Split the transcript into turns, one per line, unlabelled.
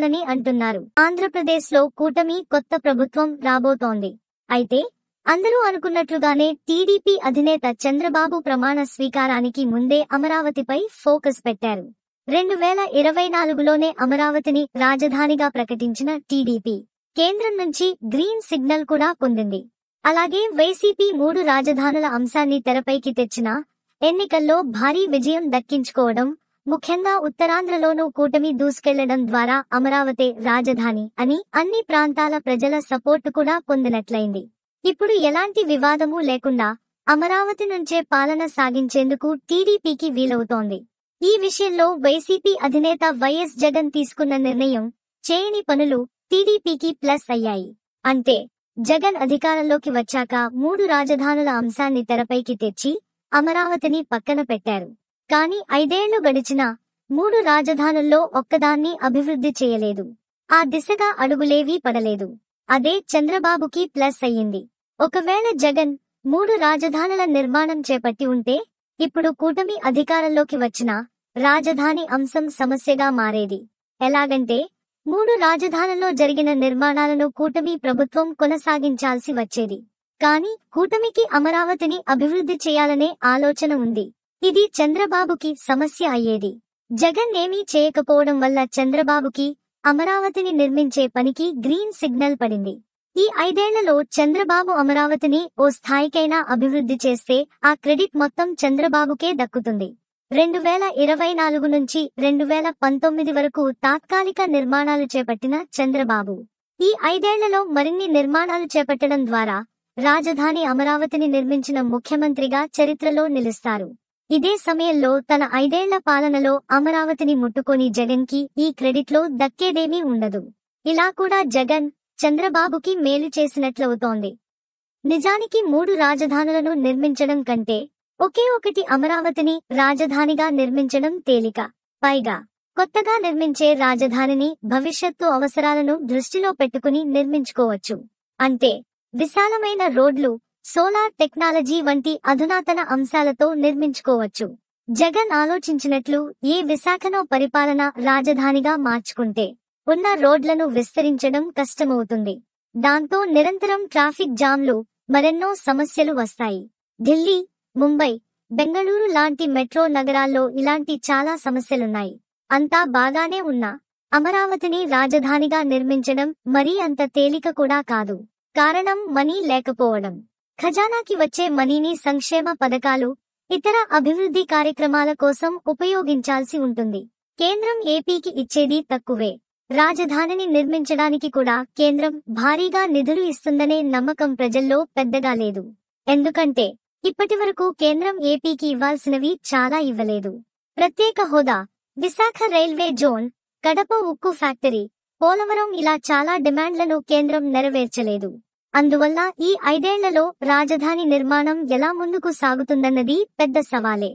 రాజధాని అంటున్నారు. ఆంధ్రప్రదేశ్లో కూటమి కొత్త ప్రభుత్వం రాబోతోంది. అయితే అందరూ అనుకున్నట్లుగానే టీడీపీ అధినేత చంద్రబాబు ప్రమాణ స్వీకారానికి ముందే అమరావతిపై ఫోకస్ పెట్టారు. 2024లోనే అమరావతిని రాజధానిగా ప్రకటించిన టీడీపీ కేంద్రం నుంచి గ్రీన్ సిగ్నల్ కూడా పొందింది. అలాగే వైసీపీ 3 రాజధానుల అంశాన్ని తెరపైకి తెచ్చినా ఎన్నికల్లో భారీ విజయం దక్కించుకోవడం, ముఖ్యంగా ఉత్తరాంధ్రలోనూ కూటమి దూసుకెళ్లడం ద్వారా అమరావతి రాజధాని అని అన్ని ప్రాంతాల ప్రజల సపోర్టు కూడా పొందినట్లయింది. ఇప్పుడు ఎలాంటి వివాదమూ లేకుండా అమరావతి నుంచే పాలన సాగించేందుకు టీడీపీకి వీలవుతోంది. ఈ విషయంలో వైసీపీ అధినేత వైఎస్ జగన్ తీసుకున్న నిర్ణయం, చేయని పనులు టీడీపీకి ప్లస్ అయ్యాయి. అంటే జగన్ అధికారంలోకి వచ్చాక 3 రాజధానుల అంశాన్ని తెరపైకి తెచ్చి అమరావతిని పక్కన పెట్టారు. కానీ 5 ఏళ్లు గడిచినా 3 రాజధానుల్లో ఒక్కదాన్ని అభివృద్ధి చేయలేదు. ఆ దిశగా అడుగులేవీ పడలేదు. అదే చంద్రబాబుకి ప్లస్ అయ్యింది. ఒకవేళ జగన్ 3 రాజధానుల నిర్మాణం చేపట్టి ఉంటే ఇప్పుడు కూటమి అధికారంలోకి వచ్చినా రాజధాని అంశం సమస్యగా మారేది. ఎలాగంటే 3 రాజధానుల్లో జరిగిన నిర్మాణాలను కూటమి ప్రభుత్వం కొనసాగించాల్సి వచ్చేది. కానీ కూటమికి అమరావతిని అభివృద్ధి చేయాలనే ఆలోచన ఉంది. ఇది చంద్రబాబుకి సమస్య అయ్యేది. జగన్ ఏమీ చేయకపోవడం వల్ల చంద్రబాబుకి అమరావతిని నిర్మించే పనికి గ్రీన్ సిగ్నల్ పడింది. ఈ 5 ఏళ్లలో చంద్రబాబు అమరావతిని ఓ స్థాయికైనా అభివృద్ధి చేస్తే ఆ క్రెడిట్ మొత్తం చంద్రబాబుకే దక్కుతుంది. 2024 నుంచి 2019 వరకు తాత్కాలిక నిర్మాణాలు చేపట్టిన చంద్రబాబు ఈ 5 ఏళ్లలో మరిన్ని నిర్మాణాలు చేపట్టడం ద్వారా రాజధాని అమరావతిని నిర్మించిన ముఖ్యమంత్రిగా చరిత్రలో నిలుస్తారు. ఇదే సమయంలో తన 5 ఏళ్ల పాలనలో అమరావతిని ముట్టుకొని జగన్కి ఈ క్రెడిట్లో దక్కేదేమీ ఉండదు. ఇలా కూడా జగన్ చంద్రబాబుకి మేలు చేసినట్లవుతోంది. నిజానికి 3 రాజధానులను నిర్మించడం కంటే ఒకే ఒకటి అమరావతిని రాజధానిగా నిర్మించడం తేలిక. పైగా కొత్తగా నిర్మించే రాజధానిని భవిష్యత్తు అవసరాలను దృష్టిలో పెట్టుకుని నిర్మించుకోవచ్చు. అంటే విశాలమైన రోడ్లు, సోలార్ టెక్నాలజీ వంటి అధునాతన అంశాలతో నిర్మించుకోవచ్చు. జగన్ ఆలోచించినట్లు ఏ విశాఖనో పరిపాలన రాజధానిగా మార్చుకుంటే ఉన్న రోడ్లను విస్తరించడం కష్టమవుతుంది. దాంతో నిరంతరం ట్రాఫిక్ జామ్లు, మరెన్నో సమస్యలు వస్తాయి. ఢిల్లీ, ముంబై, బెంగళూరు లాంటి మెట్రో నగరాల్లో ఇలాంటి చాలా సమస్యలున్నాయి. అంతా బాగానే ఉన్నా అమరావతిని రాజధానిగా నిర్మించడం మరీ అంత తేలిక కూడా కాదు. కారణం మనీ లేకపోవడం. ఖజానాకి వచ్చే మనీని సంక్షేమ పథకాలు, ఇతర అభివృద్ధి కార్యక్రమాల కోసం ఉపయోగించాల్సి ఉంటుంది. కేంద్రం ఏపీకి ఇచ్చేది తక్కువే. రాజధానిని నిర్మించడానికి కూడా కేంద్రం భారీగా నిధులు ఇస్తుందనే నమ్మకం ప్రజల్లో పెద్దగా లేదు. ఎందుకంటే ఇప్పటివరకు కేంద్రం ఏపీకి ఇవ్వాల్సినవి చాలా ఇవ్వలేదు. ప్రత్యేక హోదా, విశాఖ రైల్వే జోన్, కడప ఉక్కు ఫ్యాక్టరీ, పోలవరం ఇలా చాలా డిమాండ్లను కేంద్రం నెరవేర్చలేదు. అందువల్ల ఈ 5 ఏళ్లలో రాజధాని నిర్మాణం ఎలా ముందుకు సాగుతుందన్నది పెద్ద సవాలే.